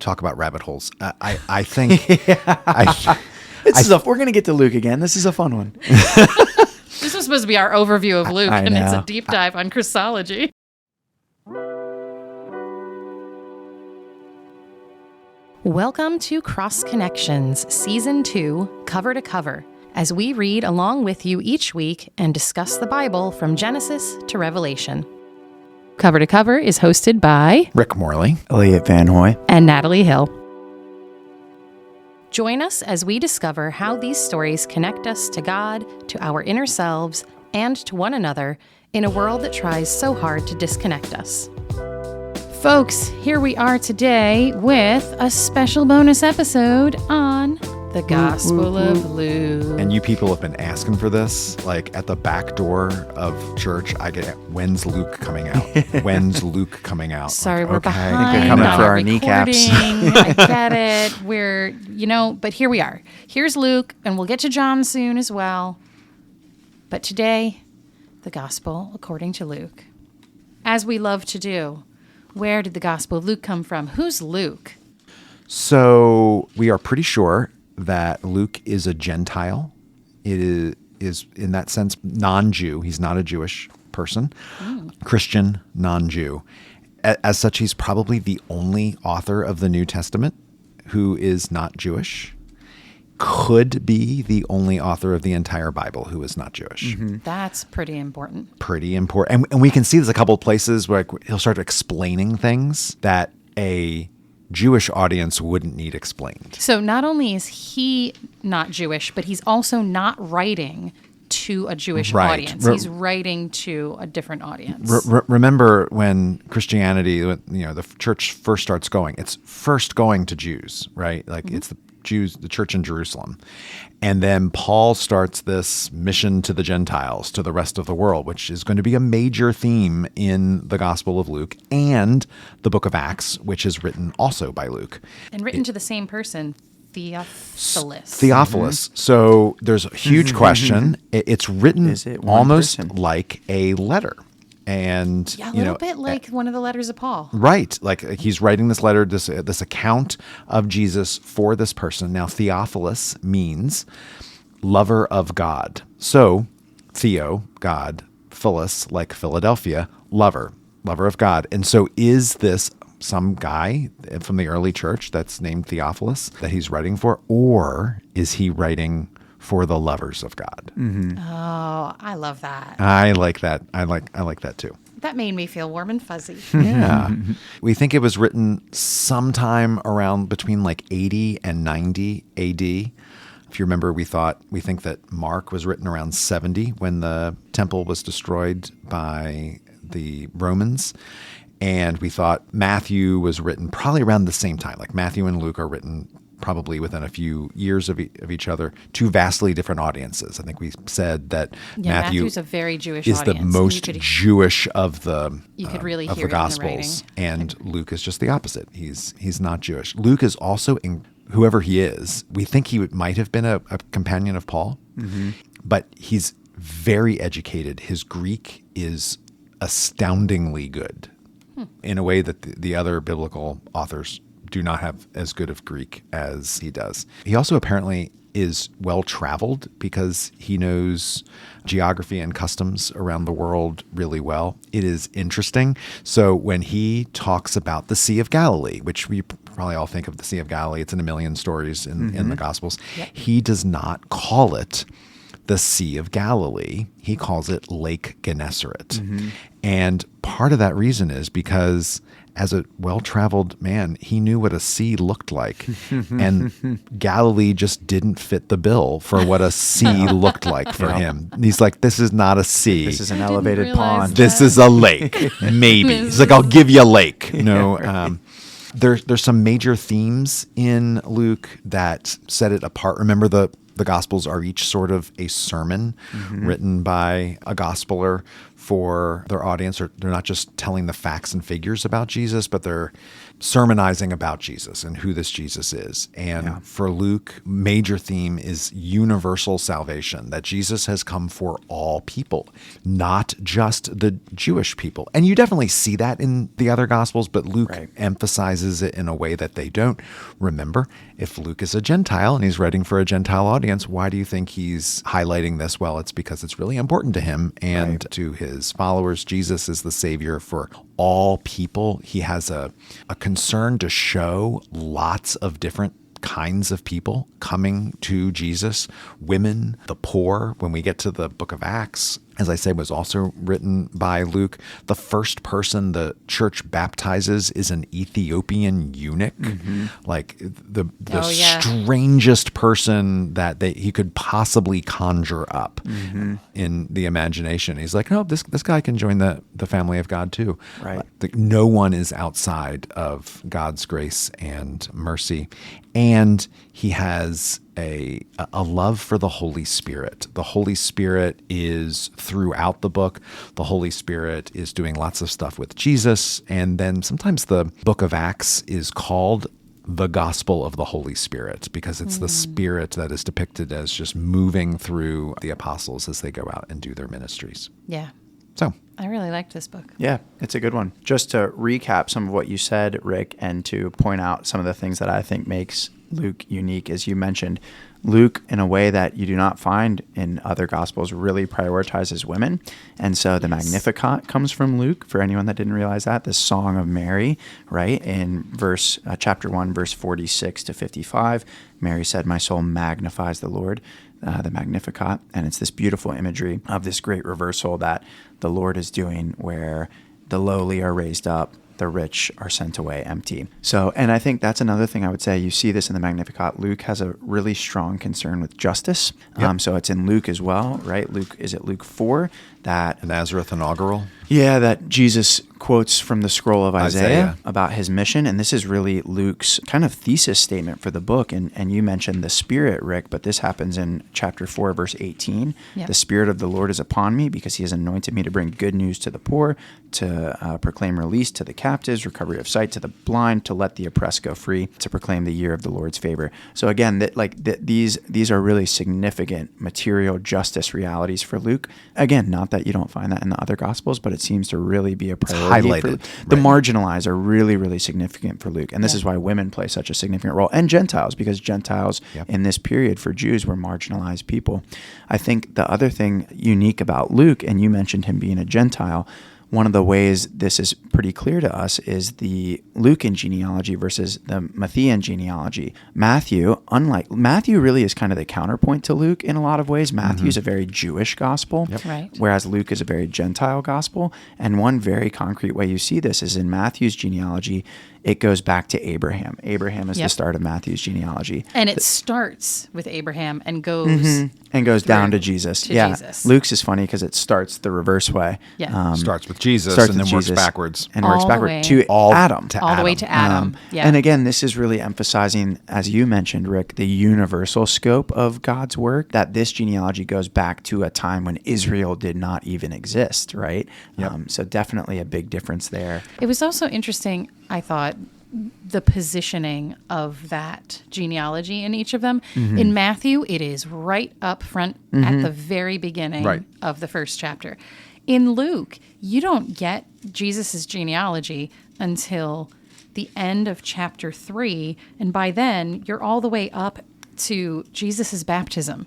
talk about rabbit holes. I think we're going to get to Luke again. This is a fun one. This was supposed to be our overview of Luke, and it's a deep dive on Christology. Welcome to Cross Connections, Season 2, Cover to Cover, as we read along with you each week and discuss the Bible from Genesis to Revelation. Cover to Cover is hosted by Rick Morley, Elliot VanHoy, and Natalee Hill. Join us as we discover how these stories connect us to God, to our inner selves, and to one another in a world that tries so hard to disconnect us. Folks, here we are today with a special bonus episode on the Gospel of Luke. and you people have been asking for this. Like at the back door of church, I get, when's Luke coming out? When's Luke coming out? Sorry, Like, we're okay. behind. They're coming on for our kneecaps. recording. I get it. We're, but here we are. Here's Luke, and we'll get to John soon as well. But today, the Gospel according to Luke. As we love to do, where did the Gospel of Luke come from? Who's Luke? So we are pretty sure that Luke is a Gentile. It is in that sense non-Jew. He's not a Jewish person. Christian, non-Jew. As such, he's probably the only author of the New Testament who is not Jewish. Could be the only author of the entire Bible who is not Jewish. That's pretty important. Pretty important. And we can see there's a couple of places where he'll start explaining things that a Jewish audience wouldn't need explained. So not only is he not Jewish, but he's also not writing to a Jewish Right. audience. He's writing to a different audience. Remember when Christianity, the church first starts going, it's first going to Jews, right? Like it's the Jews, the church in Jerusalem. And then Paul starts this mission to the Gentiles, to the rest of the world, which is going to be a major theme in the Gospel of Luke and the book of Acts, which is written also by Luke. And written to the same person, Theophilus. Theophilus. So there's a huge question. It's written Is it one almost person? like a letter. And, Yeah, a little bit like one of the letters of Paul. Right. Like he's writing this letter, this account of Jesus for this person. Now, Theophilus means lover of God. So Theo, God, Philus, like Philadelphia, lover of God. And so is this some guy from the early church that's named Theophilus that he's writing for? Or is he writing for the lovers of God? Oh, I love that. I like that. I like that too. That made me feel warm and fuzzy. Yeah. We think it was written sometime around between like 80 and 90 AD. If you remember, we think that Mark was written around 70 when the temple was destroyed by the Romans. And we thought Matthew was written probably around the same time. Like Matthew and Luke are written probably within a few years of each other, two vastly different audiences. I think we said that Matthew's a very Jewish is audience. the most Jewish of the You could really of hear the it in the Gospels, writing. and Luke is just the opposite. He's not Jewish. Luke is also, whoever he is, we think he might have been a companion of Paul, but he's very educated. His Greek is astoundingly good in a way that the other biblical authors do not have as good of Greek as he does. He also apparently is well-traveled because he knows geography and customs around the world really well. It is interesting. So when he talks about the Sea of Galilee, which we probably all think of the Sea of Galilee, it's in a million stories in the Gospels, he does not call it the Sea of Galilee. He calls it Lake Gennesaret. And part of that reason is because as a well-traveled man, he knew what a sea looked like. And Galilee just didn't fit the bill for what a sea looked like for him. He's like, this is not a sea. This is an I didn't elevated realize pond. that. This is a lake, maybe. He's like, I'll give you a lake. No, there's some major themes in Luke that set it apart. Remember, the Gospels are each sort of a sermon written by a gospeler for their audience. Or they're not just telling the facts and figures about Jesus, but they're sermonizing about Jesus and who this Jesus is. And for Luke, major theme is universal salvation, that Jesus has come for all people, not just the Jewish people. And you definitely see that in the other Gospels, but Luke emphasizes it in a way that they don't. Remember, if Luke is a Gentile and he's writing for a Gentile audience, why do you think he's highlighting this? Well, it's because it's really important to him and to his followers. Jesus is the Savior for all people. He has a concern to show lots of different kinds of people coming to Jesus, women, the poor. When we get to the book of Acts, as I say, was also written by Luke. The first person the church baptizes is an Ethiopian eunuch, like the strangest person that he could possibly conjure up in the imagination. He's like, no, this guy can join the family of God too. Right. Like, no one is outside of God's grace and mercy. And he has a love for the Holy Spirit. The Holy Spirit is throughout the book. The Holy Spirit is doing lots of stuff with Jesus. And then sometimes the book of Acts is called the Gospel of the Holy Spirit because it's the Spirit that is depicted as just moving through the apostles as they go out and do their ministries. Yeah. So I really liked this book. Yeah, it's a good one. Just to recap some of what you said, Rick, and to point out some of the things that I think makes Luke unique, as you mentioned, Luke, in a way that you do not find in other Gospels, really prioritizes women. And so the Magnificat comes from Luke, for anyone that didn't realize that, the Song of Mary, right? In chapter 1, verse 46 to 55, Mary said, "My soul magnifies the Lord," the Magnificat. And it's this beautiful imagery of this great reversal that the Lord is doing where the lowly are raised up, the rich are sent away empty. So, and I think that's another thing I would say. You see this in the Magnificat. Luke has a really strong concern with justice. So it's in Luke as well, right? Is it Luke 4? That Nazareth inaugural? Yeah, that Jesus quotes from the scroll of Isaiah about his mission. And this is really Luke's kind of thesis statement for the book. And you mentioned the Spirit, Rick, but this happens in chapter 4, verse 18. Yep. The Spirit of the Lord is upon me because he has anointed me to bring good news to the poor, to proclaim release to the captives, recovery of sight to the blind, to let the oppressed go free, to proclaim the year of the Lord's favor. So again, these are really significant material justice realities for Luke. Again, not that you don't find that in the other Gospels, but it seems to really be a priority. Highlighted. The marginalized are really, really significant for Luke. And this is why women play such a significant role. And Gentiles, because Gentiles in this period for Jews were marginalized people. I think the other thing unique about Luke, and you mentioned him being a Gentile, one of the ways this is pretty clear to us is the Lucan genealogy versus the Matthean genealogy. Matthew really is kind of the counterpoint to Luke in a lot of ways. Matthew is a very Jewish gospel, whereas Luke is a very Gentile gospel. And one very concrete way you see this is in Matthew's genealogy, it goes back to Abraham. Abraham is the start of Matthew's genealogy. And it starts with Abraham and goes down to Jesus. Jesus. Luke's is funny because it starts the reverse way. Starts with Jesus and then works backwards. And works backward to Adam. All the way to Adam. And again, this is really emphasizing, as you mentioned, Rick, the universal scope of God's work, that this genealogy goes back to a time when Israel did not even exist, right? So definitely a big difference there. It was also interesting, I thought, the positioning of that genealogy in each of them. In Matthew, it is right up front at the very beginning of the first chapter. In Luke, you don't get Jesus' genealogy until the end of chapter 3, and by then, you're all the way up to Jesus' baptism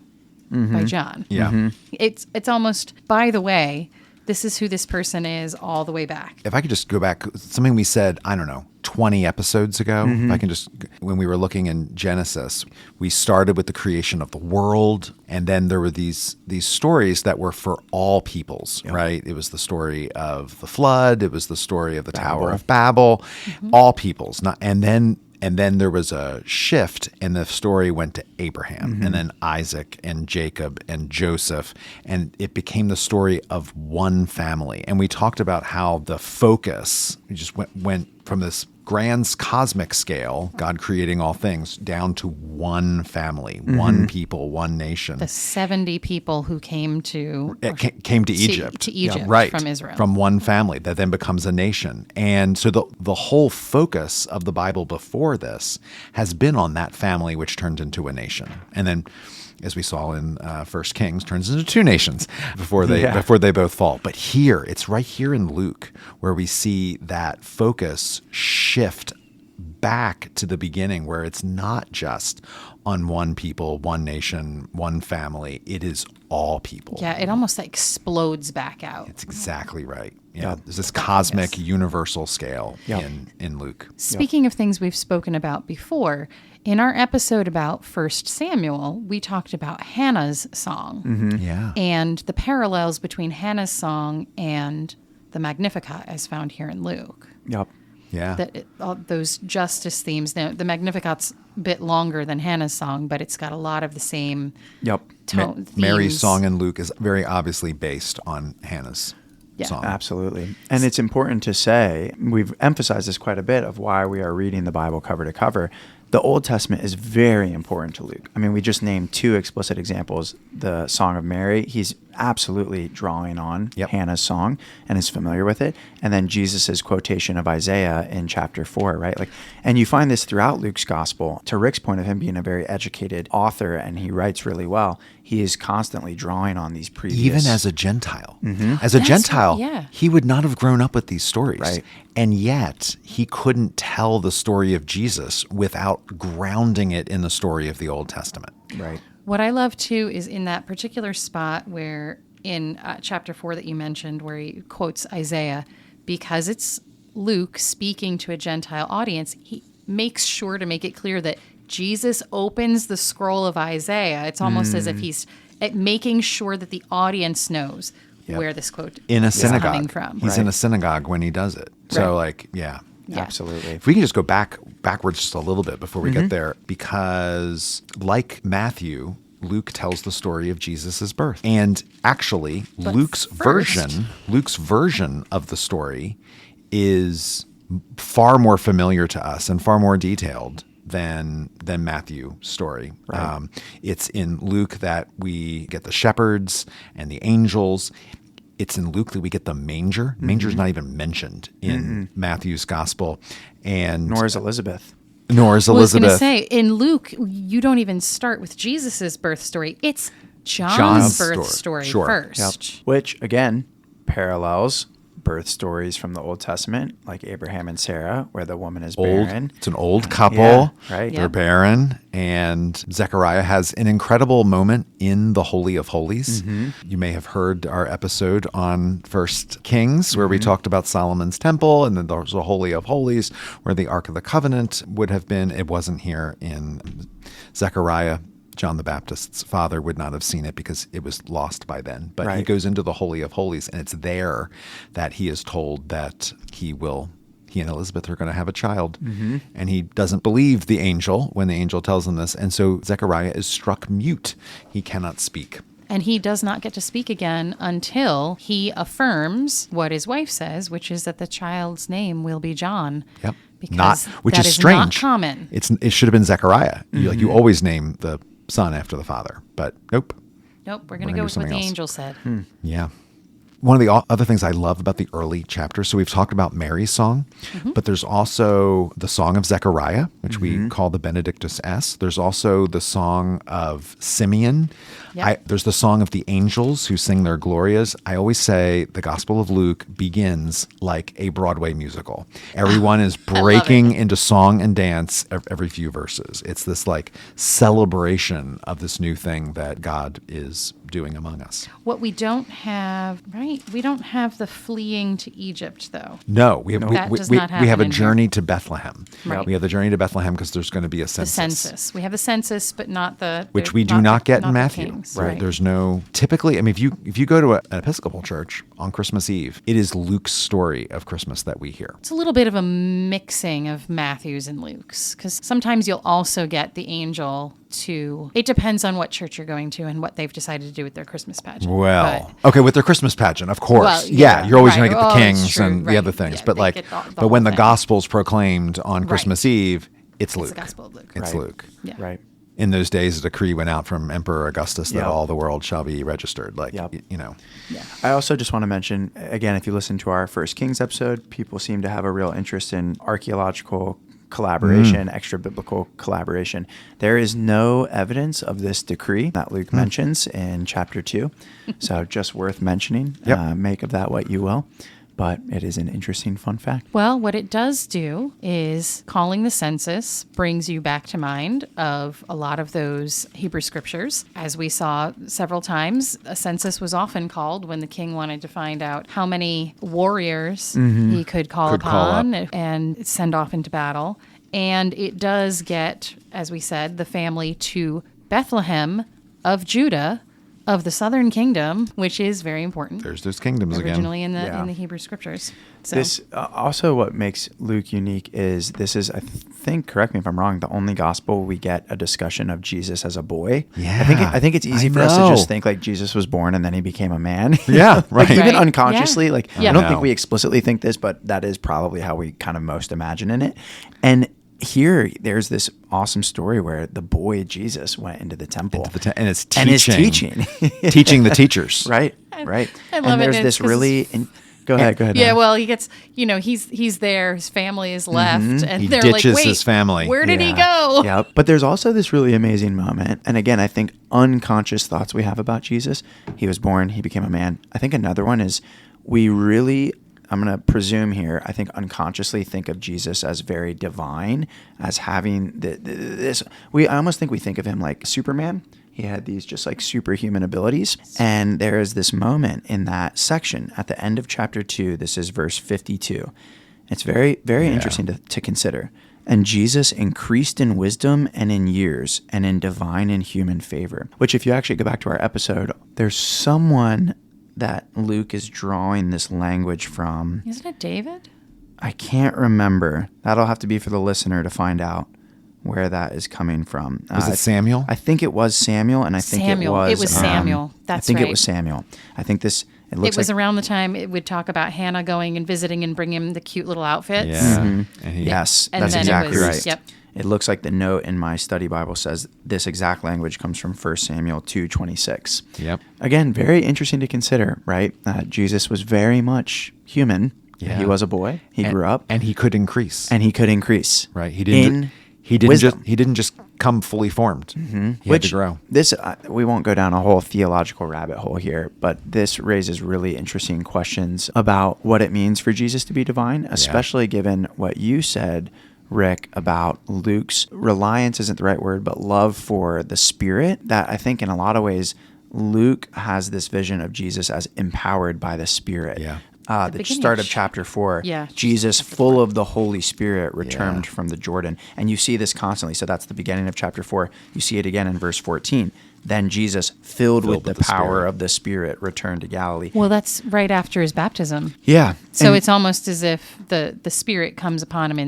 by John. It's almost, by the way, this is who this person is all the way back. If I could just go back, something we said, I don't know, 20 episodes ago, if I can just, when we were looking in Genesis, we started with the creation of the world, and then there were these stories that were for all peoples, right? It was the story of the flood, it was the story of the Tower of Babel, all peoples. And then there was a shift, and the story went to Abraham, and then Isaac and Jacob and Joseph, and it became the story of one family. And we talked about how the focus just went from this grand cosmic scale, God creating all things, down to one family, one people, one nation. The 70 people who came to Egypt. To Egypt right, from Israel. From one family that then becomes a nation. And so the whole focus of the Bible before this has been on that family, which turned into a nation. And then, as we saw in 1 Kings, turns into two nations before they both fall. But here, it's right here in Luke where we see that focus shift back to the beginning, where it's not just on one people, one nation, one family. It is all people. Yeah, it almost like explodes back out. It's exactly right. Yeah, there's this cosmic universal scale in Luke. Speaking of things we've spoken about before, in our episode about 1 Samuel, we talked about Hannah's song. Mm-hmm. Yeah. And the parallels between Hannah's song and the Magnificat as found here in Luke. Yep. Yeah. All those justice themes. Now, the Magnificat's a bit longer than Hannah's song, but it's got a lot of the same tone. Mary's song in Luke is very obviously based on Hannah's song. Absolutely. And it's important to say, we've emphasized this quite a bit of why we are reading the Bible cover to cover. The Old Testament is very important to Luke. I mean, we just named two explicit examples. The Song of Mary, he's absolutely drawing on Hannah's song and is familiar with it. And then Jesus's quotation of Isaiah in chapter 4, right? And you find this throughout Luke's gospel. To Rick's point of him being a very educated author and he writes really well, he is constantly drawing on these previous... Even as a Gentile. Mm-hmm. As a Gentile, he would not have grown up with these stories. Right. And yet, he couldn't tell the story of Jesus without grounding it in the story of the Old Testament. Right. What I love, too, is in that particular spot where in chapter 4 that you mentioned, where he quotes Isaiah, because it's Luke speaking to a Gentile audience, he makes sure to make it clear that Jesus opens the scroll of Isaiah. It's almost as if he's making sure that the audience knows where this quote is coming from. He's in a synagogue when he does it. So, absolutely. If we can just go backwards just a little bit before we get there, because like Matthew, Luke tells the story of Jesus' birth. And actually, Luke's version of the story is far more familiar to us and far more detailed than Matthew's story. Right. It's in Luke that we get the shepherds and the angels. It's in Luke that we get the manger. Manger's not even mentioned in Matthew's gospel. And nor is Elizabeth. I was going to say, in Luke, you don't even start with Jesus' birth story. It's John's birth story first. Yep. Which, again, parallels birth stories from the Old Testament, like Abraham and Sarah, where the woman is barren. It's an old couple. Right. They're barren. And Zechariah has an incredible moment in the Holy of Holies. You may have heard our episode on 1 Kings, where we talked about Solomon's temple, and then there's the Holy of Holies, where the Ark of the Covenant would have been. It wasn't here in Zechariah. John the Baptist's father would not have seen it because it was lost by then. But he goes into the Holy of Holies, and it's there that he is told that he and Elizabeth are going to have a child. And he doesn't believe the angel when the angel tells him this. And so Zechariah is struck mute. He cannot speak. And he does not get to speak again until he affirms what his wife says, which is that the child's name will be John. Yep. Which is strange. Not common. It should have been Zechariah. You always name the son after the father, but nope. We're going to go with what the angel said. Yeah. One of the other things I love about the early chapters, so we've talked about Mary's song, but there's also the song of Zechariah, which we call the Benedictus Es. There's also the song of Simeon. There's the song of the angels who sing their Glorias. I always say the Gospel of Luke begins like a Broadway musical. Everyone is breaking into song and dance every few verses. It's this like celebration of this new thing that God is doing among us. What we don't have, we don't have the fleeing to Egypt, though. No, we have a journey to Bethlehem. Right. We have the journey to Bethlehem because there's going to be a census. The census. We have the census, but not the... Which we do not get in Matthew. Right. There's no... Typically, I mean, if you go to an Episcopal church on Christmas Eve, it is Luke's story of Christmas that we hear. It's a little bit of a mixing of Matthew's and Luke's, because sometimes you'll also get the angel to, it depends on what church you're going to and what they've decided to do with their Christmas pageant. Well, okay, with their Christmas pageant, of course. Well, yeah, you're always right. going to get the That's kings true, and the right. other things. Yeah, but they like, get the but whole when the thing. gospel's proclaimed on Christmas Eve, it's Luke. the Gospel of Luke. It's Right. Luke. Yeah. Right. In those days, a decree went out from Emperor Augustus that Yep. all the world shall be registered. Like, Yep. you know. Yeah. I also just want to mention, again, if you listen to our First Kings episode, people seem to have a real interest in archaeological collaboration, extra biblical collaboration. There is no evidence of this decree that Luke mentions in chapter 2. So just worth mentioning. Yep. Make of that what you will. But it is an interesting fun fact. Well, what it does do is calling the census brings you back to mind of a lot of those Hebrew scriptures. As we saw several times, a census was often called when the king wanted to find out how many warriors he could call upon and send off into battle. And it does get, as we said, the family to Bethlehem of Judah, of the southern kingdom, which is very important. There's those kingdoms Originally again. in the Hebrew scriptures. So. This also what makes Luke unique is this is, I think, correct me if I'm wrong, the only gospel we get a discussion of Jesus as a boy. Yeah, I think it's easy I for us to know. just think like Jesus was born and then he became a man. Yeah, right. Like even Right. unconsciously, Yeah. like Yeah. I don't No. think we explicitly think this, but that is probably how we kind of most imagine in it. And here, there's this awesome story where the boy Jesus went into the temple And it's teaching. and is teaching, teaching the teachers. right, right. I love and it. there's It's this 'cause really. Go ahead. Yeah, well, he gets, he's there. His family is left, and He they're like, ditches "Wait, his family." Where did he Yeah. go?" Yeah, but there's also this really amazing moment. And again, I think unconscious thoughts we have about Jesus. He was born, he became a man. I think another one is we really, I'm going to presume here, I think unconsciously think of Jesus as very divine, as having this. I almost think we think of him like Superman. He had these just like superhuman abilities. And there is this moment in that section at the end of chapter 2. This is verse 52. It's very, very interesting to consider. And Jesus increased in wisdom and in years and in divine and human favor. Which if you actually go back to our episode, there's someone that Luke is drawing this language from. Isn't it David? I can't remember. That'll have to be for the listener to find out where that is coming from. Was it Samuel? I think it was Samuel, and I think Samuel. it was... It was Samuel. That's I think it right. was Samuel. I think this... It It looks was like... around the time it would talk about Hannah going and visiting and bringing him the cute little outfits. Yeah. And he, Yes, And that's then it exactly was- right. yep. It looks like the note in my study Bible says this exact language comes from 1 Samuel 2:26. Yep. Again, very interesting to consider, right? Jesus was very much human. Yeah. He was a boy. He grew up. and he could increase. And he could increase. Right. He didn't. wisdom. He didn't just come fully formed. He had to grow. This we won't go down a whole theological rabbit hole here, but this raises really interesting questions about what it means for Jesus to be divine, especially given what you said, Rick, about Luke's reliance isn't the right word, but love for the Spirit. That I think in a lot of ways, Luke has this vision of Jesus as empowered by the Spirit. Yeah. The beginning start of of chapter 4, Yeah, Jesus, chapter full 4. of the Holy Spirit, returned from the Jordan. And you see this constantly. So that's the beginning of chapter 4. You see it again in verse 14. Then Jesus, filled with the power Spirit. of the Spirit, returned to Galilee. Well, that's right after his baptism. Yeah. So And- it's almost as if the Spirit comes upon him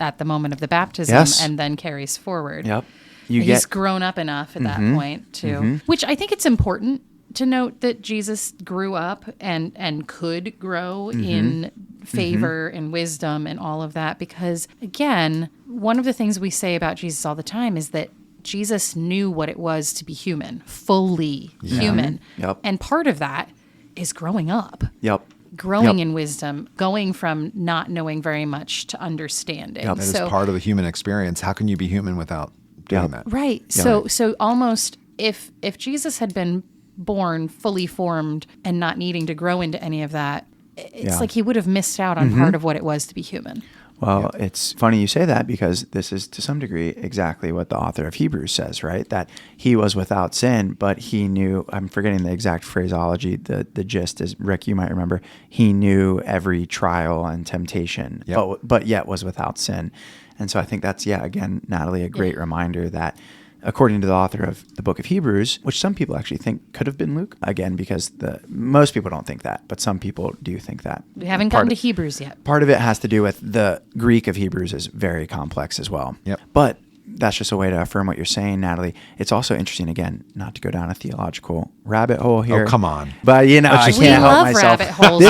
at the moment of the baptism Yes. and then carries forward. Yep. He's grown up enough at that point too. Which I think it's important to note that Jesus grew up and could grow in favor and wisdom and all of that, because again, one of the things we say about Jesus all the time is that Jesus knew what it was to be human, fully human. Yep. And part of that is growing up. Yep. Growing Yep. in wisdom, going from not knowing very much to understanding. Yep. That is part of the human experience. How can you be human without doing Yep. that? Right. So almost if Jesus had been born fully formed and not needing to grow into any of that, it's like he would have missed out on part of what it was to be human. Well, it's funny you say that, because this is to some degree exactly what the author of Hebrews says, right? That he was without sin, but he knew, I'm forgetting the exact phraseology, the gist is, Rick, you might remember, he knew every trial and temptation, but yet was without sin. And so I think that's, again, Natalie, a great reminder that according to the author of the book of Hebrews, which some people actually think could have been Luke, again, because most people don't think that, but some people do think that. We haven't gotten to Hebrews yet. Part of it has to do with the Greek of Hebrews is very complex as well. Yep. But that's just a way to affirm what you're saying, Natalie. It's also interesting, again, not to go down a theological rabbit hole here. Oh, come on. But, I can't We help love myself. rabbit holes.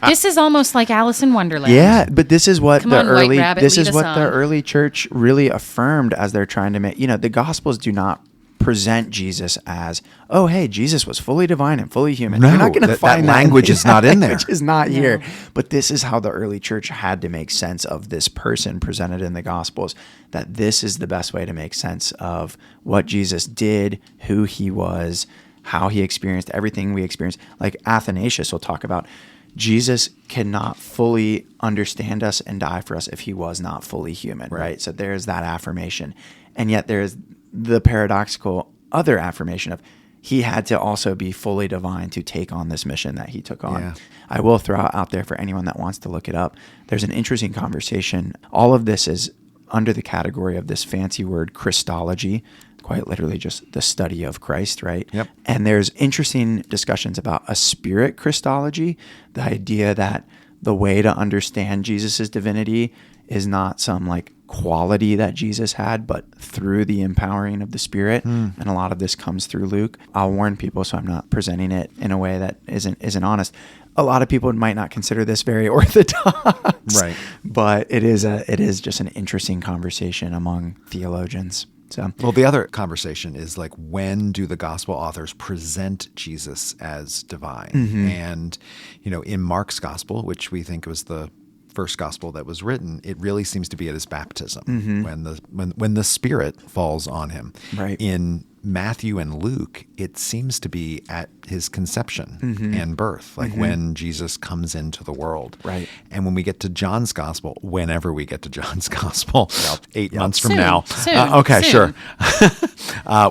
This is almost like Alice in Wonderland. Yeah, but this is what Come on, White Rabbit, lead us the on. early church really affirmed as they're trying to make, the Gospels do not present Jesus as, oh, hey, Jesus was fully divine and fully human. No, You're not going to find that language is not in there. Language is not here. But this is how the early church had to make sense of this person presented in the Gospels, that this is the best way to make sense of what Jesus did, who he was, how he experienced everything we experienced. Like Athanasius will talk about, Jesus cannot fully understand us and die for us if he was not fully human, right? So there's that affirmation. And yet there's the paradoxical other affirmation of he had to also be fully divine to take on this mission that he took on. Yeah. I will throw out there for anyone that wants to look it up. There's an interesting conversation. All of this is under the category of this fancy word Christology, quite literally just the study of Christ, right? Yep. And there's interesting discussions about a spirit Christology, the idea that the way to understand Jesus's divinity is not some like quality that Jesus had, but through the empowering of the Spirit. And a lot of this comes through Luke. I'll warn people, so I'm not presenting it in a way that isn't honest. A lot of people might not consider this very orthodox, right? But it is just an interesting conversation among theologians. So, well, the other conversation is like, when do the gospel authors present Jesus as divine? And, in Mark's gospel, which we think was the first gospel that was written, it really seems to be at his baptism, when the Spirit falls on him. Right. In Matthew and Luke, it seems to be at his conception and birth, like when Jesus comes into the world. Right. And when we get to John's gospel, whenever we get to John's gospel, 8 months from Soon. now. Soon. Sure.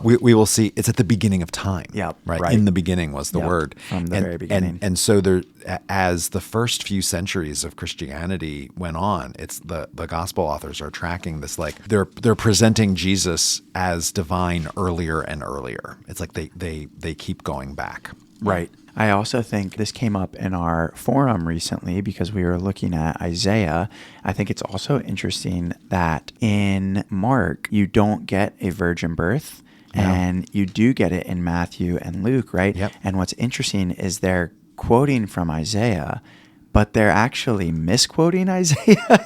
We will see it's at the beginning of time. Yep. Right. In the beginning was the word. From the very beginning. And so there, as the first few centuries of Christianity went on, it's the gospel authors are tracking this, like they're presenting Jesus as divine earlier and earlier. It's like they keep going back. Right. I also think this came up in our forum recently because we were looking at Isaiah. I think it's also interesting that in Mark, you don't get a virgin birth. And you do get it in Matthew and Luke, right? Yep. And what's interesting is they're quoting from Isaiah, but they're actually misquoting Isaiah.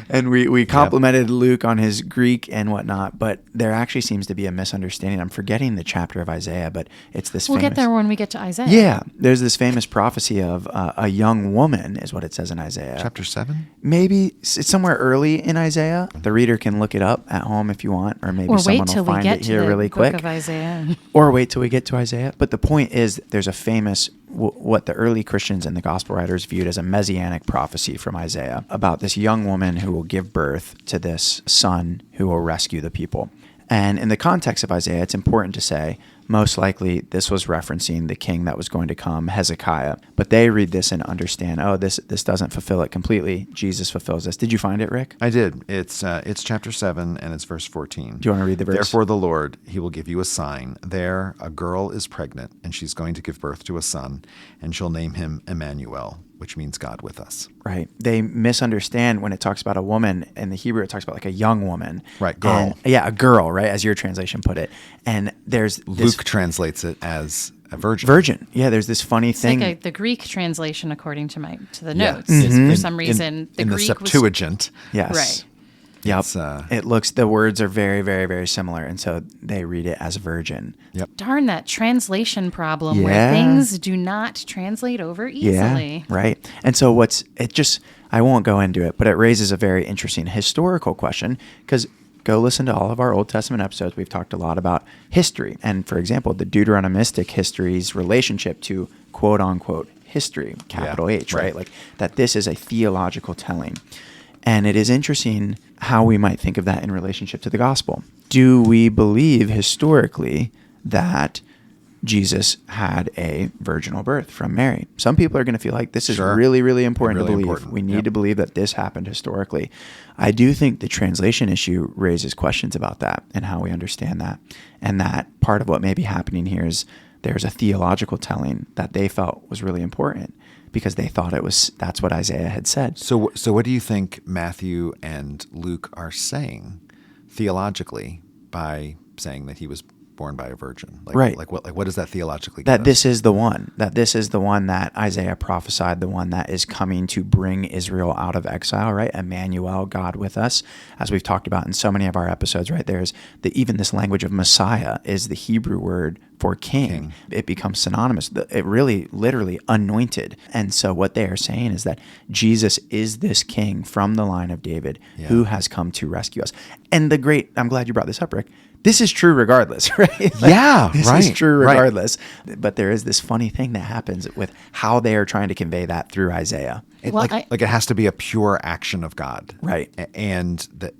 And we complimented Luke on his Greek and whatnot, but there actually seems to be a misunderstanding. I'm forgetting the chapter of Isaiah, but it's this We'll famous... get there when we get to Isaiah. Yeah, there's this famous prophecy of a young woman, is what it says in Isaiah. Chapter 7? Maybe it's somewhere early in Isaiah. The reader can look it up at home if you want, or maybe someone will find it here really quick. Of Isaiah. Or wait till we get to Isaiah. But the point is, there's a famous, what the early Christians and the gospel writers viewed as a messianic prophecy from Isaiah about this young woman who will give birth to this son who will rescue the people. And in the context of Isaiah, it's important to say, most likely this was referencing the king that was going to come, Hezekiah. But they read this and understand, this doesn't fulfill it completely. Jesus fulfills this. Did you find it, Rick? I did. It's chapter 7 and it's verse 14. Do you want to read the verse? Therefore the Lord, he will give you a sign. There a girl is pregnant and she's going to give birth to a son, and she'll name him Emmanuel, which means God with us. Right. They misunderstand when it talks about a woman. In the Hebrew, it talks about like a young woman. Right, girl. A girl, right, as your translation put it. And there's Luke translates it as a virgin. Virgin. Yeah, there's this funny thing. Like the Greek translation, according to the Yeah. notes, is for some reason in the Greek Septuagint. Yes. Right. Yep. The words are very, very, very similar, and so they read it as virgin. Yep. Darn that translation problem where things do not translate over easily. Yeah, right. And so I won't go into it, but it raises a very interesting historical question, because go listen to all of our Old Testament episodes. We've talked a lot about history. And for example, the Deuteronomistic history's relationship to quote unquote history, capital H, right? Like that this is a theological telling. And it is interesting how we might think of that in relationship to the gospel. Do we believe historically that Jesus had a virginal birth from Mary? Some people are going to feel like this is really, really important to believe. We need to believe that this happened historically. I do think the translation issue raises questions about that and how we understand that. And that part of what may be happening here is there's a theological telling that they felt was really important, because they thought that's what Isaiah had said. So what do you think Matthew and Luke are saying theologically by saying that he was born by a virgin? Right. Like what does that theologically That give this us? is the one, that Isaiah prophesied, the one that is coming to bring Israel out of exile, right? Emmanuel, God with us, as we've talked about in so many of our episodes, right? There's even this language of Messiah is the Hebrew word for king. It becomes synonymous. It really, literally anointed. And so what they are saying is that Jesus is this king from the line of David who has come to rescue us. And I'm glad you brought this up, Rick. This is true regardless, right? This is true regardless. Right. But there is this funny thing that happens with how they are trying to convey that through Isaiah. It has to be a pure action of God. Right. And that,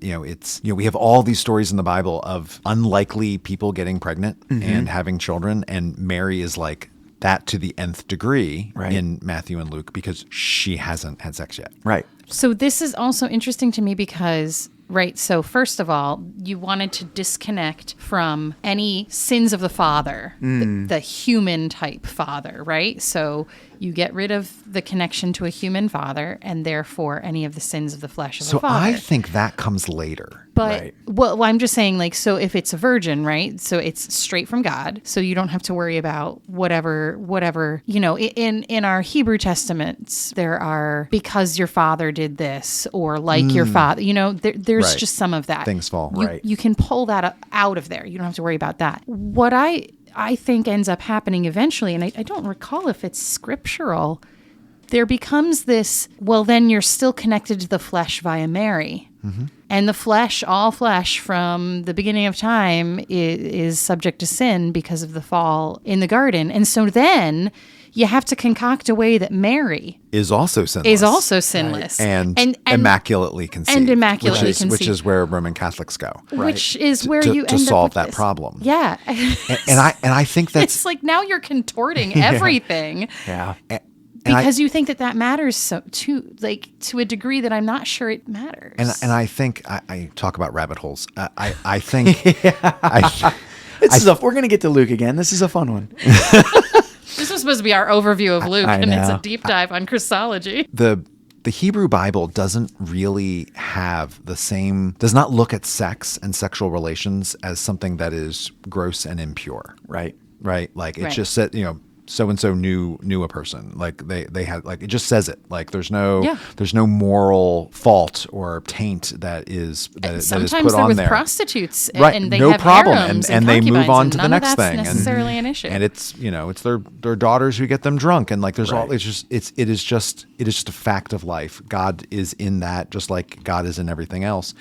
we have all these stories in the Bible of unlikely people getting pregnant and having children. And Mary is like that to the nth degree in Matthew and Luke because she hasn't had sex yet. Right. So this is also interesting to me because, right, so first of all, you wanted to disconnect from any sins of the father, the human type father, right? So you get rid of the connection to a human father and therefore any of the sins of the flesh of the father. So I think that comes later. But, well, I'm just saying, so if it's a virgin, right? So it's straight from God. So you don't have to worry about whatever, in our Hebrew Testaments, there are, because your father did this, or like your father, there's just some of that. Things fall. You can pull that out of there. You don't have to worry about that. What I think ends up happening eventually, and I don't recall if it's scriptural, there becomes this, well, then you're still connected to the flesh via Mary. Mm-hmm. And the flesh, all flesh from the beginning of time is subject to sin because of the fall in the garden. And so then you have to concoct a way that Mary is also sinless. Right. And immaculately conceived. Which is where Roman Catholics go. Which is where you end to up solve with that this. problem. Yeah. and I think that's... It's like now you're contorting everything. Yeah. Because you think that matters to a degree that I'm not sure it matters. And I think I talk about rabbit holes. I think we're going to get to Luke again. This is a fun one. This was supposed to be our overview of Luke, and it's a deep dive on Christology. The Hebrew Bible doesn't really have does not look at sex and sexual relations as something that is gross and impure. Right. Like it just said, so-and-so knew a person. Like they had, like, it just says it. Like there's no moral fault or taint that is put on there. Sometimes they're with prostitutes, right? And they no have problem, harems and they move on to the next thing. thing. None of that's necessarily an issue. And it's it's their daughters who get them drunk, and like there's all it is just a fact of life. God is in that, just like God is in everything else.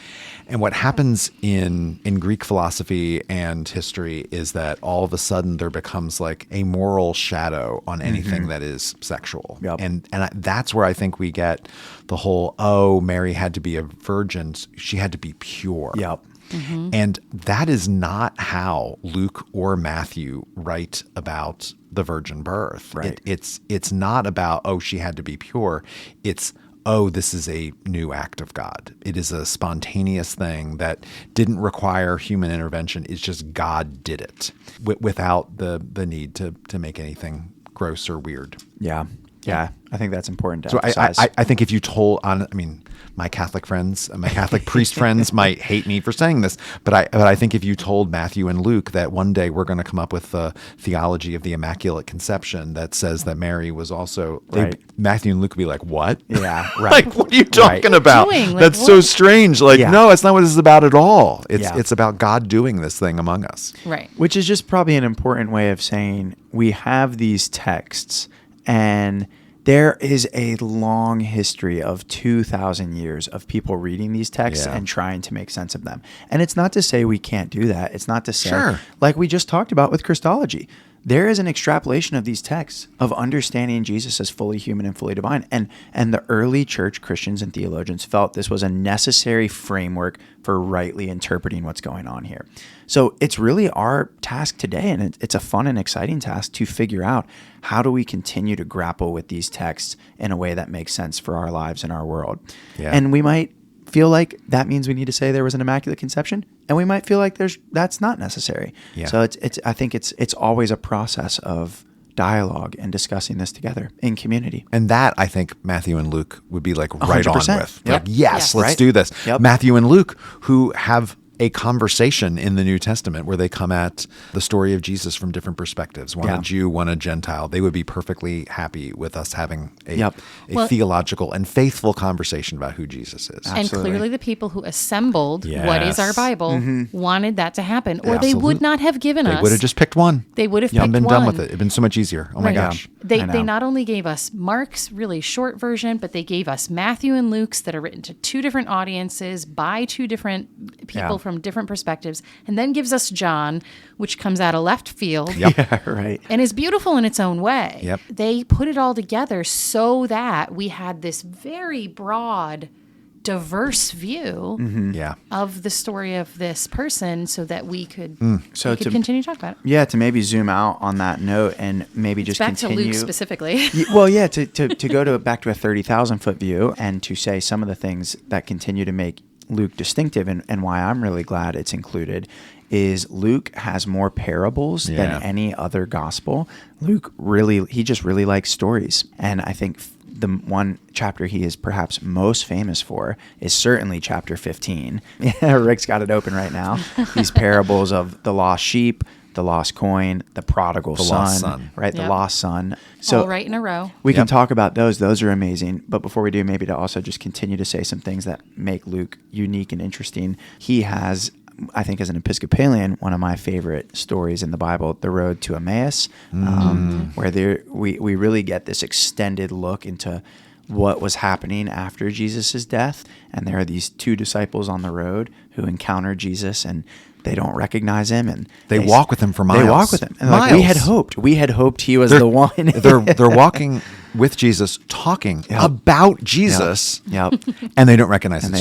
And what happens in Greek philosophy and history is that all of a sudden there becomes like a moral shadow on anything that is sexual. Yep. And that's where I think we get the whole, Mary had to be a virgin. She had to be pure. Yep. Mm-hmm. And that is not how Luke or Matthew write about the virgin birth. Right. It's not about, she had to be pure. It's, this is a new act of God. It is a spontaneous thing that didn't require human intervention. It's just God did it without the need to make anything gross or weird. Yeah. Yeah. I think that's important to so emphasize. I think if you told my Catholic friends, my Catholic priest friends might hate me for saying this, but I think if you told Matthew and Luke that one day we're going to come up with the theology of the Immaculate Conception that says that Mary was also, Matthew and Luke would be like, what? Yeah, right. Like, what are you talking about? That's what? so strange. Like, no, that's not what this is about at all. It's about God doing this thing among us. Right. Which is just probably an important way of saying we have these texts, and there is a long history of 2,000 years of people reading these texts and trying to make sense of them. And it's not to say we can't do that. It's not to say, like we just talked about with Christology, there is an extrapolation of these texts of understanding Jesus as fully human and fully divine. And the early church Christians and theologians felt this was a necessary framework for rightly interpreting what's going on here. So it's really our task today, and it's a fun and exciting task to figure out how do we continue to grapple with these texts in a way that makes sense for our lives and our world. Yeah. And we might feel like that means we need to say there was an Immaculate Conception, and we might feel like that's not necessary. Yeah. So I think it's always a process of dialogue and discussing this together in community. And that, I think, Matthew and Luke would be like right 100%. On with. Yep. Like, yes, let's do this. Yep. Matthew and Luke, who have a conversation in the New Testament where they come at the story of Jesus from different perspectives, one a Jew, one a Gentile, they would be perfectly happy with us having a theological and faithful conversation about who Jesus is. And clearly the people who assembled what is our Bible wanted that to happen, or they would not have given us. They would have just picked one. They would have picked one. Been done with it. It'd been so much easier. Oh my gosh. They not only gave us Mark's really short version, but they gave us Matthew and Luke's that are written to two different audiences by two different people from different perspectives, and then gives us John, which comes out of left field. And is beautiful in its own way. They put it all together so that we had this very broad, diverse view of the story of this person, so that we could continue to talk about it. Yeah, to maybe zoom out on that note and maybe just back continue. to Luke specifically. To go back to a 30,000-foot view and to say some of the things that continue to make Luke distinctive and why I'm really glad it's included is Luke has more parables than any other gospel. Luke he just really likes stories. And I think the one chapter he is perhaps most famous for is certainly chapter 15. Rick's got it open right now. These parables of the lost sheep, the lost coin, the prodigal son, right? The lost son. So all right in a row. We can talk about those. Those are amazing. But before we do, maybe to also just continue to say some things that make Luke unique and interesting. He has, I think as an Episcopalian, one of my favorite stories in the Bible, the road to Emmaus, where we really get this extended look into what was happening after Jesus' death. And there are these two disciples on the road who encounter Jesus, and they don't recognize him, and they walk with him for miles. They walk with him. And like, we had hoped he was the one. they're walking with Jesus, talking about Jesus, and they don't recognize him.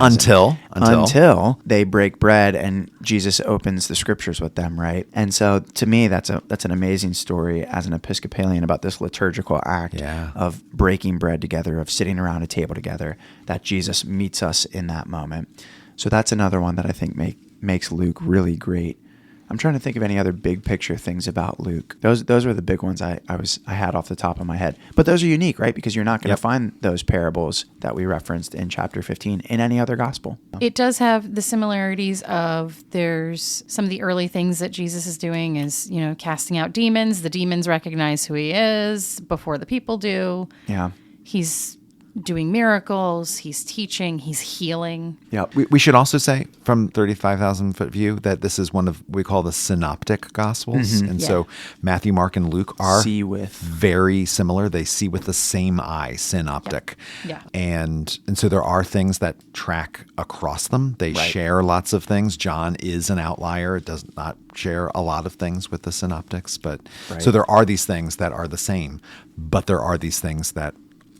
Until they break bread and Jesus opens the scriptures with them, right? And so to me, that's an amazing story as an Episcopalian about this liturgical act of breaking bread together, of sitting around a table together, that Jesus meets us in that moment. So that's another one that I think makes Luke really great. I'm trying to think of any other big picture things about Luke. Those were the big ones I had off the top of my head. But those are unique, right? Because you're not going to find those parables that we referenced in chapter 15 in any other gospel. It does have the similarities of there's some of the early things that Jesus is doing is, casting out demons. The demons recognize who he is before the people do. Yeah. He's doing miracles, he's teaching, he's healing. Yeah, we should also say from 35,000-foot view that this is one of we call the synoptic gospels. And so Matthew, Mark, and Luke are very similar. They see with the same eye, synoptic. And so there are things that track across them. They share lots of things. John is an outlier. It does not share a lot of things with the synoptics. But so there are these things that are the same, but there are these things that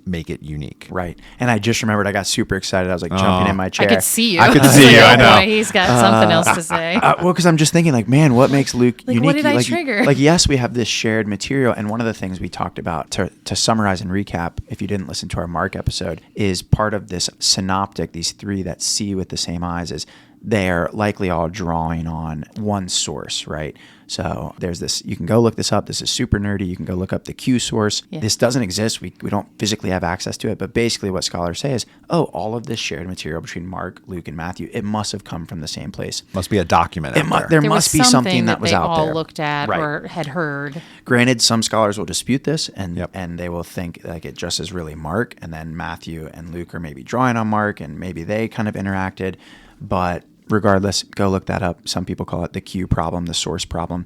make it unique. Right. And I just remembered I got super excited. I was like jumping in my chair. I could see you. I know. Boy, he's got something else to say. Well, because I'm just thinking like, man, what makes Luke unique? What did I trigger? Yes, we have this shared material. And one of the things we talked about to summarize and recap, if you didn't listen to our Mark episode, is part of this synoptic, these three that see with the same eyes, is they're likely all drawing on one source, right? So there's this, you can go look this up. This is super nerdy. You can go look up the Q source. This doesn't exist. We don't physically have access to it. But basically what scholars say is, all of this shared material between Mark, Luke, and Matthew, it must have come from the same place. Must be a document out there must be something that was out there. They all looked at or had heard. Granted, some scholars will dispute this and they will think like it just is really Mark, and then Matthew and Luke are maybe drawing on Mark, and maybe they kind of interacted. But regardless, go look that up. Some people call it the Q problem, the source problem.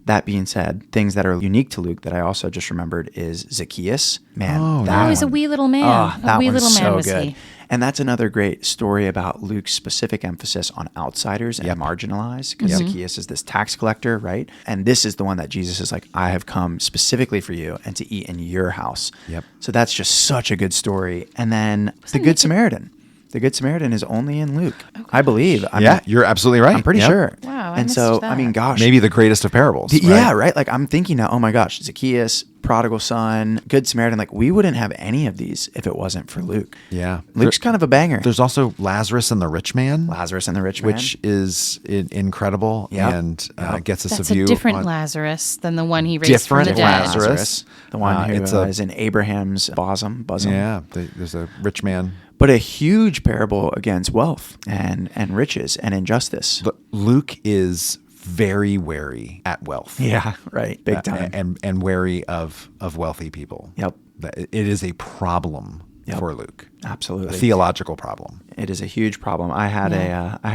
That being said, things that are unique to Luke that I also just remembered is Zacchaeus. Man, he was a wee little man. That a wee one's little man so was good. he. And that's another great story about Luke's specific emphasis on outsiders and marginalized, because Zacchaeus is this tax collector, right? And this is the one that Jesus is like, I have come specifically for you and to eat in your house. So that's just such a good story. And then the Good Samaritan. The Good Samaritan is only in Luke, I believe. You're absolutely right. I'm pretty sure. Wow, and so, I mean, gosh. Maybe the greatest of parables. Yeah, right? Like, I'm thinking now, oh my gosh, Zacchaeus, Prodigal Son, Good Samaritan. Like, we wouldn't have any of these if it wasn't for Luke. Yeah. Luke's kind of a banger. There's also Lazarus and the Rich Man. Which is incredible and gets us That's a view. That's a different Lazarus than the one he raised from the dead. Lazarus. The one who is in Abraham's bosom. Yeah, there's a rich man but a huge parable against wealth and riches and injustice. But Luke is very wary at wealth. Yeah, right. Big time. And wary of wealthy people. Yep. It is a problem for Luke. Absolutely. A theological problem. It is a huge problem. I had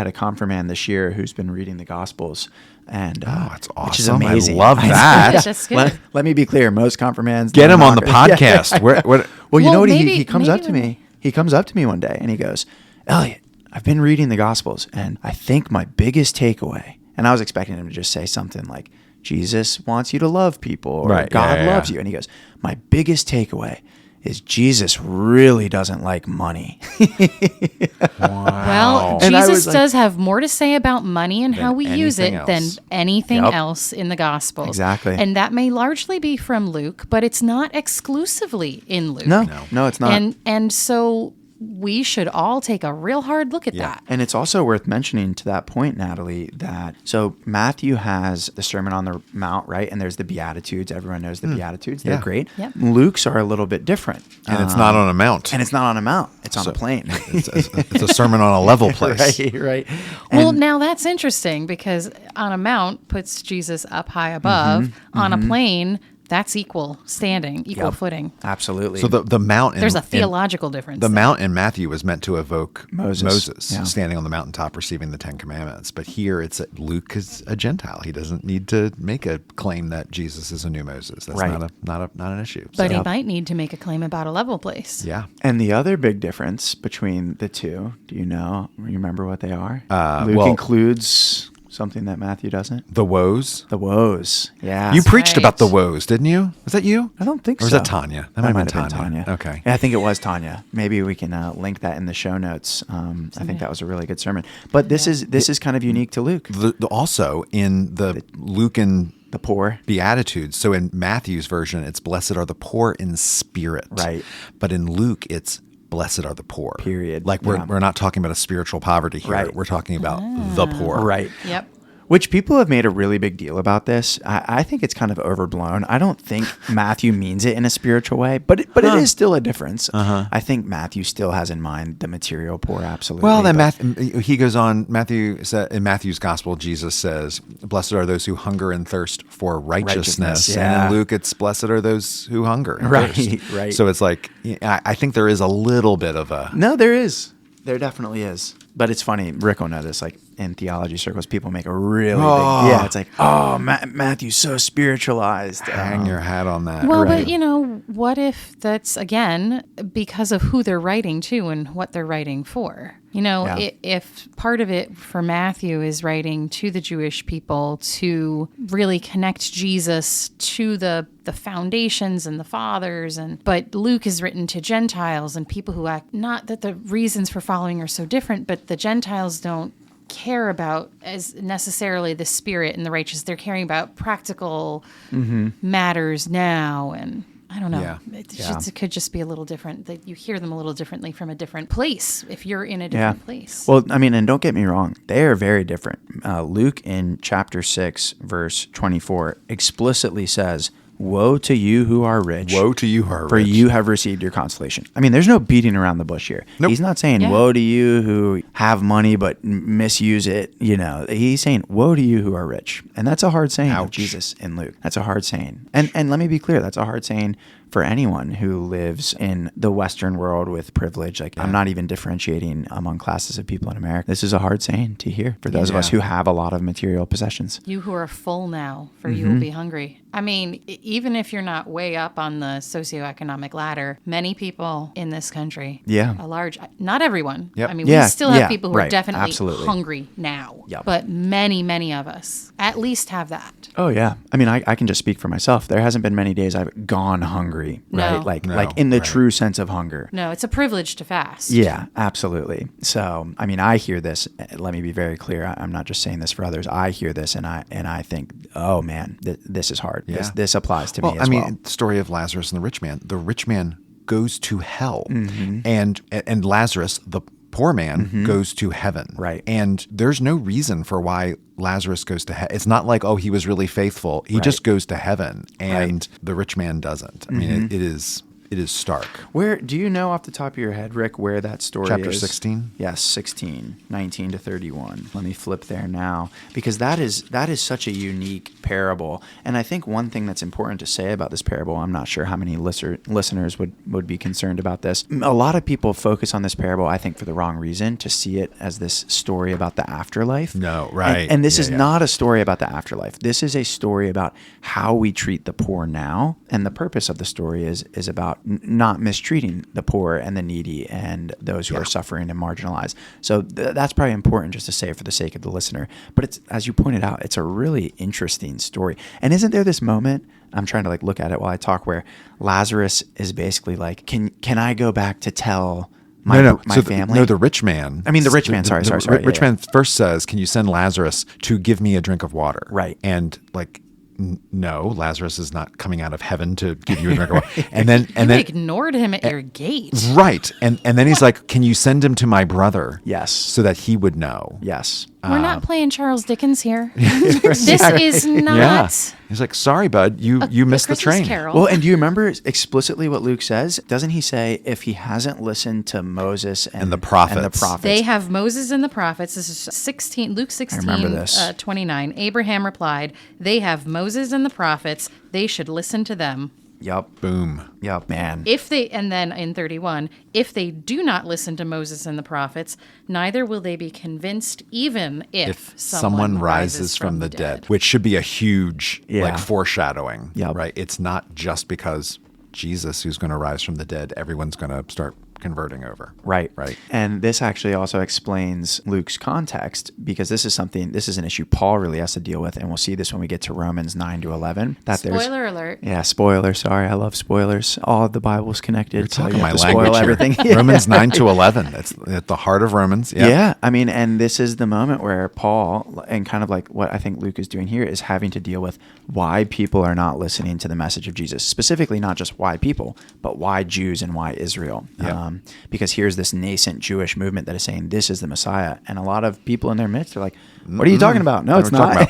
a confirmand this year who's been reading the Gospels, and that's awesome. which is amazing. I love that. That's good. Let me be clear. Most confirmands get him on the podcast. Well, you know what? Maybe, He comes up to me. He comes up to me one day and he goes, "Elliot, I've been reading the Gospels, and I think my biggest takeaway." And I was expecting him to just say something like, "Jesus wants you to love people," or "God loves you." And he goes, "My biggest takeaway is Jesus really doesn't like money." Well, And I Jesus was does have more to say about money and how we use it anything than else. anything else in the Gospels. Exactly. And that may largely be from Luke, but it's not exclusively in Luke. No, it's not. And so we should all take a real hard look at that. And it's also worth mentioning to that point, Natalie, that so Matthew has the Sermon on the Mount, right? And there's the Beatitudes. Everyone knows the Beatitudes. They're great. Yep. Luke's are a little bit different. And it's not on a mount. And it's not on a mount. It's on a plane. It's a sermon on a level place. Right. Well, now that's interesting because on a mount puts Jesus up high above. On a plane, that's equal standing, equal footing. Absolutely. So the mount. There's a theological difference. The there. mount in Matthew was meant to evoke Moses. standing on the mountaintop receiving the Ten Commandments. But here Luke is a Gentile. He doesn't need to make a claim that Jesus is a new Moses. That's not an issue. But he might need to make a claim about a level place. Yeah. And the other big difference between the two, do you know? You remember what they are? Luke includes something that Matthew doesn't. The woes. The woes. Yeah. You preached right. about the woes, didn't you? Was that you? I don't think so. Or was that Tanya? That might have been Tanya. Okay. Yeah, I think it was Tanya. Maybe we can link that in the show notes. I think that was a really good sermon. But this is kind of unique to Luke. Also in the Luke and the poor. Beatitudes. So in Matthew's version, it's blessed are the poor in spirit. Right. But in Luke, it's blessed are the poor. Period. Like we're not talking about a spiritual poverty here. Right. We're talking about the poor. Right. Yep. Which people have made a really big deal about this. I think it's kind of overblown. I don't think Matthew means it in a spiritual way, but it is still a difference. I think Matthew still has in mind the material poor, absolutely. Well, then he goes on. In Matthew's gospel, Jesus says, "Blessed are those who hunger and thirst for righteousness." Yeah. And in Luke, it's "Blessed are those who hunger and thirst." Right. So it's like I think there is a little bit of a No, there is. There definitely is. But it's funny, Rick will know this, like in theology circles, people make a really big, it's like, Matthew's so spiritualized. hang your hat on that. Well, Right. but what if that's, again, because of who they're writing to and what they're writing for? If part of it for Matthew is writing to the Jewish people to really connect Jesus to the foundations and the fathers, but Luke is written to Gentiles and people who act, not that the reasons for following are so different, but the Gentiles don't care about as necessarily the spirit and the righteous. They're caring about practical matters now, and I don't know. Yeah. It could just be a little different. That you hear them a little differently from a different place if you're in a different place. Well, I mean, and don't get me wrong, they are very different. Luke in chapter 6, verse 24, explicitly says, "Woe to you who are rich. Woe to you who are for rich. you have received your consolation." I mean, there's no beating around the bush here. Nope. He's not saying, "Woe to you who have money but misuse it." He's saying, "Woe to you who are rich." And that's a hard saying of Jesus in Luke. That's a hard saying. And let me be clear, that's a hard saying for anyone who lives in the Western world with privilege. Like, I'm not even differentiating among classes of people in America. This is a hard saying to hear for those of us who have a lot of material possessions. You who are full now, for you will be hungry. I mean, even if you're not way up on the socioeconomic ladder, many people in this country, not everyone. Yep. I mean, we still have people who are right, definitely absolutely. hungry now. Yep. But many, many of us at least have that. Oh yeah. I mean, I can just speak for myself. There hasn't been many days I've gone hungry, No. right? Like in the true sense of hunger. No, it's a privilege to fast. Yeah, absolutely. So, I mean, I hear this. Let me be very clear. I'm not just saying this for others. I hear this and I think, oh man, this is hard. Yeah. This applies to me as well. I mean, the story of Lazarus and the rich man. The rich man goes to hell, and Lazarus, the poor man, goes to heaven. Right. And there's no reason for why Lazarus goes to heaven. It's not like, he was really faithful. He just goes to heaven, and the rich man doesn't. I mean, it is it is stark. Where do you know off the top of your head, Rick, where that story Chapter is? 16? Yes, 16, 19 to 31. Let me flip there now, because that is such a unique parable. And I think one thing that's important to say about this parable, I'm not sure how many listeners would be concerned about this. A lot of people focus on this parable, I think, for the wrong reason, to see it as this story about the afterlife. No, right. And this is not a story about the afterlife. This is a story about how we treat the poor now. And the purpose of the story is about not mistreating the poor and the needy and those who are suffering and marginalized. So that's probably important just to say for the sake of the listener. But it's, as you pointed out, it's a really interesting story. And isn't there this moment, I'm trying to like look at it while I talk, where Lazarus is basically like, can I go back to tell my family? The rich man. I mean, the rich man. Sorry. Rich man first says, "Can you send Lazarus to give me a drink of water?" Right. And like, no, Lazarus is not coming out of heaven to give you a drink of water. And then ignored him at your gate. Right. And then he's like, "Can you send him to my brother?" Yes. So that he would know. Yes. We're not playing Charles Dickens here. This is not. Yeah. He's like, "Sorry, bud, you missed the Christmas train." Carol. Well, and do you remember explicitly what Luke says? Doesn't he say, if he hasn't listened to Moses and the prophets. They have Moses and the prophets. This is Luke 16, I remember this. 29. Abraham replied, "They have Moses and the prophets. They should listen to them." Yup. Boom. Yup, man. And then in 31, if they do not listen to Moses and the prophets, neither will they be convinced, even if someone rises from the dead. Which should be a huge like foreshadowing. Yep. Right. It's not just because Jesus, who's going to rise from the dead, everyone's going to start converting over. Right. Right. And this actually also explains Luke's context, because this is an issue Paul really has to deal with. And we'll see this when we get to Romans 9 to 11. Spoiler alert. Yeah, spoiler. Sorry, I love spoilers. All of the Bible's connected. You're talking so you my have to language spoil here. everything. Romans 9 to 11. That's at the heart of Romans. Yeah. I mean, and this is the moment where Paul, and kind of like what I think Luke is doing here, is having to deal with why people are not listening to the message of Jesus. Specifically, not just why people, but why Jews and why Israel. Yeah. Because here's this nascent Jewish movement that is saying this is the Messiah. And a lot of people in their midst are like, what are you talking about? No, it's not.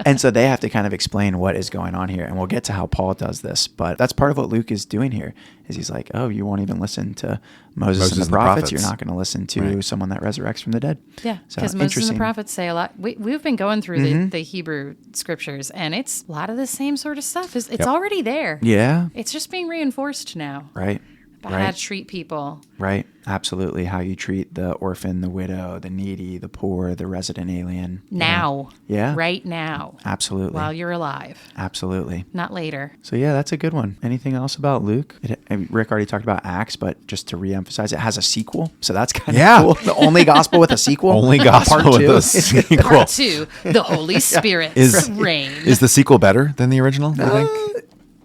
And so they have to kind of explain what is going on here. And we'll get to how Paul does this. But that's part of what Luke is doing here, is he's like, oh, you won't even listen to Moses and the prophets. You're not going to listen to someone that resurrects from the dead. Yeah, because Moses and the prophets say a lot. We've been going through the Hebrew scriptures, and it's a lot of the same sort of stuff. It's already there. Yeah. It's just being reinforced now. Right. About how to treat people. Right. Absolutely. How you treat the orphan, the widow, the needy, the poor, the resident alien. Now. Yeah. Right now. Absolutely. While you're alive. Absolutely. Not later. So yeah, that's a good one. Anything else about Luke? Rick already talked about Acts, but just to reemphasize, it has a sequel. So that's kind of cool. The only gospel with a sequel. Only gospel with a sequel. Part 2, the Holy Spirit's reign. Is the sequel better than the original, you think?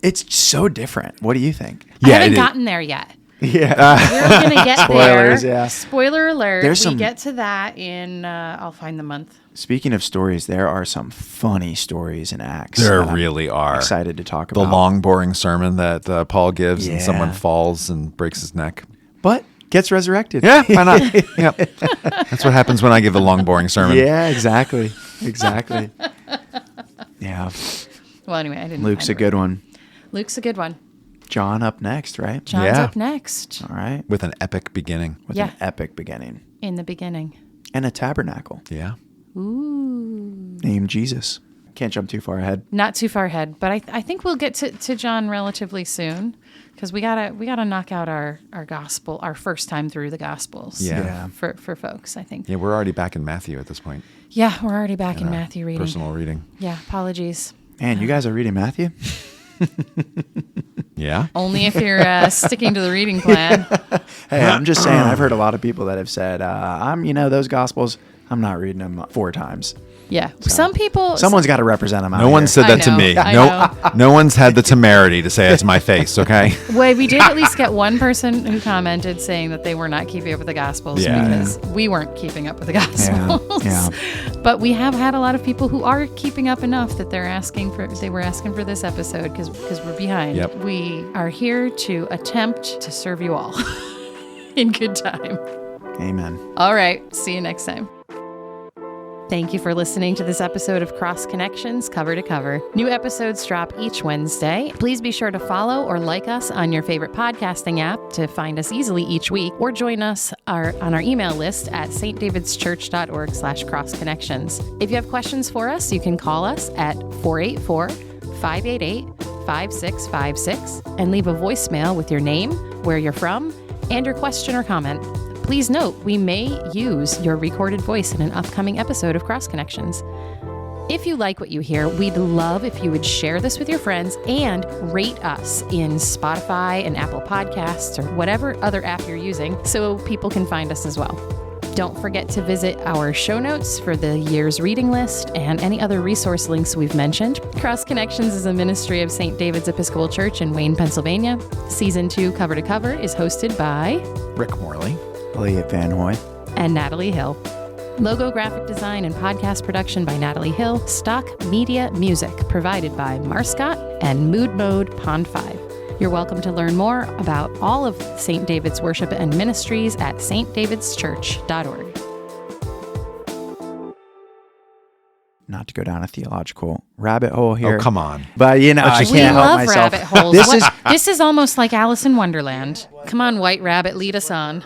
It's so different. What do you think? I haven't gotten there yet. Yeah. We're going to get Spoilers, there. yeah. Spoiler alert. We get to that in, I'll find the month. Speaking of stories, there are some funny stories in Acts. There really are. Excited to talk about. The long, boring sermon that Paul gives and someone falls and breaks his neck. But gets resurrected. Yeah, why not? Yep. That's what happens when I give a long, boring sermon. Yeah, exactly. Yeah. Well, anyway, I didn't. Luke's a good one. Luke's a good one. John up next, right? John's up next. All right. With an epic beginning. With an epic beginning. In the beginning. And a tabernacle. Yeah. Ooh. Named Jesus. Can't jump too far ahead. Not too far ahead, but I think we'll get to John relatively soon, because we gotta knock out our gospel, our first time through the Gospels. Yeah. For folks, I think. Yeah, we're already back in Matthew at this point. Yeah, we're already back in Matthew reading. Personal reading. Yeah, apologies. Man, you guys are reading Matthew? Yeah. Only if you're sticking to the reading plan. Hey, I'm just saying, I've heard a lot of people that have said, those Gospels, I'm not reading them 4 times. Yeah. Some people... Someone's got to represent them No one said that to me. No one's had the temerity to say it to my face, okay? Well, we did at least get one person who commented saying that they were not keeping up with the Gospels because we weren't keeping up with the Gospels. Yeah. But we have had a lot of people who are keeping up enough that they were asking for this episode because we're behind. Yep. We are here to attempt to serve you all in good time. Amen. All right. See you next time. Thank you for listening to this episode of Cross Connections Cover to Cover. New episodes drop each Wednesday. Please be sure to follow or like us on your favorite podcasting app to find us easily each week, or join us on our email list at stdavidschurch.org/crossconnections. If you have questions for us, you can call us at 484-588-5656 and leave a voicemail with your name, where you're from, and your question or comment. Please note, we may use your recorded voice in an upcoming episode of Cross Connections. If you like what you hear, we'd love if you would share this with your friends and rate us in Spotify and Apple Podcasts or whatever other app you're using so people can find us as well. Don't forget to visit our show notes for the year's reading list and any other resource links we've mentioned. Cross Connections is a ministry of St. David's Episcopal Church in Wayne, Pennsylvania. Season 2 Cover to Cover is hosted by Rick Morley, Elliot VanHoy, and Natalee Hill. Logo, graphic design, and podcast production by Natalee Hill. Stock media music provided by Marscott and MoodMode Pond 5. You're welcome to learn more about all of St. David's worship and ministries at stdavidschurch.org. not to go down a theological rabbit hole here. Oh, come on. But, I can't we help love myself. rabbit holes. This is almost like Alice in Wonderland. Come on, White Rabbit, lead us on.